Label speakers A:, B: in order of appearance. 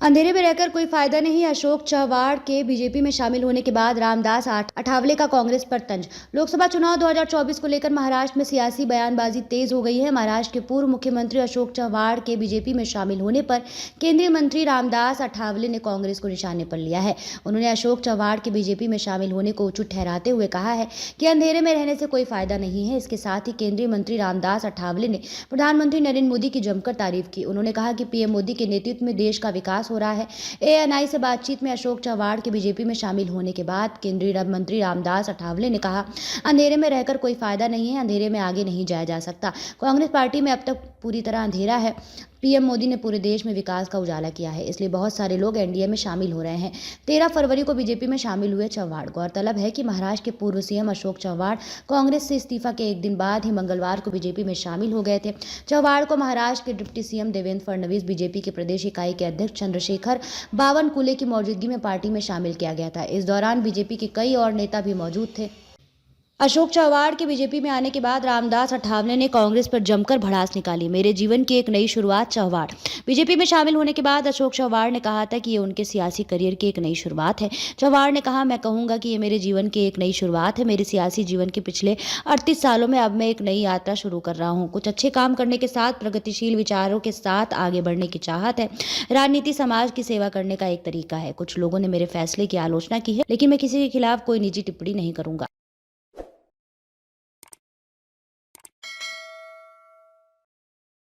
A: अंधेरे में रहकर कोई फायदा नहीं। अशोक चव्हाण के बीजेपी में शामिल होने के बाद रामदास अठावले का कांग्रेस पर तंज। लोकसभा चुनाव 2024 को लेकर महाराष्ट्र में सियासी बयानबाजी तेज हो गई है। महाराष्ट्र के पूर्व मुख्यमंत्री अशोक चव्हाण के बीजेपी में शामिल होने पर केंद्रीय मंत्री रामदास अठावले ने कांग्रेस को निशाने पर लिया है। उन्होंने अशोक चव्हाण के बीजेपी में शामिल होने को उचित ठहराते हुए कहा है कि अंधेरे में रहने से कोई फायदा नहीं है। इसके साथ ही केंद्रीय मंत्री रामदास अठावले ने प्रधानमंत्री नरेंद्र मोदी की जमकर तारीफ की। उन्होंने कहा कि पीएम मोदी के नेतृत्व में देश का विकास हो रहा है। एएनआई से बातचीत में अशोक चव्हाण के बीजेपी में शामिल होने के बाद केंद्रीय मंत्री रामदास अठावले ने कहा, अंधेरे में रहकर कोई फायदा नहीं है। अंधेरे में आगे नहीं जाया जा सकता। कांग्रेस पार्टी में अब तक पूरी तरह अंधेरा है। पीएम मोदी ने पूरे देश में विकास का उजाला किया है, इसलिए बहुत सारे लोग एनडीए में शामिल हो रहे हैं। 13 फरवरी को बीजेपी में शामिल हुए चव्हाण। गौरतलब है कि महाराष्ट्र के पूर्व सीएम अशोक चव्हाण कांग्रेस से इस्तीफा के एक दिन बाद ही मंगलवार को बीजेपी में शामिल हो गए थे। चव्हाण को महाराष्ट्र के deputy CM Devendra Fadnavis, BJP के प्रदेश इकाई के अध्यक्ष चंद्रशेखर बावनकुले की मौजूदगी में पार्टी में शामिल किया गया था। इस दौरान बीजेपी के कई और नेता भी मौजूद थे। अशोक चव्हाण के बीजेपी में आने के बाद रामदास अठावले ने कांग्रेस पर जमकर भड़ास निकाली। मेरे जीवन की एक नई शुरुआत। चव्हाण बीजेपी में शामिल होने के बाद अशोक चव्हाण ने कहा था कि ये उनके सियासी करियर की एक नई शुरुआत है। चव्हाण ने कहा, मैं कहूंगा कि ये मेरे जीवन की एक नई शुरुआत है। मेरे सियासी जीवन के पिछले 38 सालों में अब मैं एक नई यात्रा शुरू कर रहा हूँ। कुछ अच्छे काम करने के साथ प्रगतिशील विचारों के साथ आगे बढ़ने की चाहत है। राजनीति समाज की सेवा करने का एक तरीका है। कुछ लोगों ने मेरे फैसले की आलोचना की है, लेकिन मैं किसी के खिलाफ कोई निजी टिप्पणी नहीं करूंगा।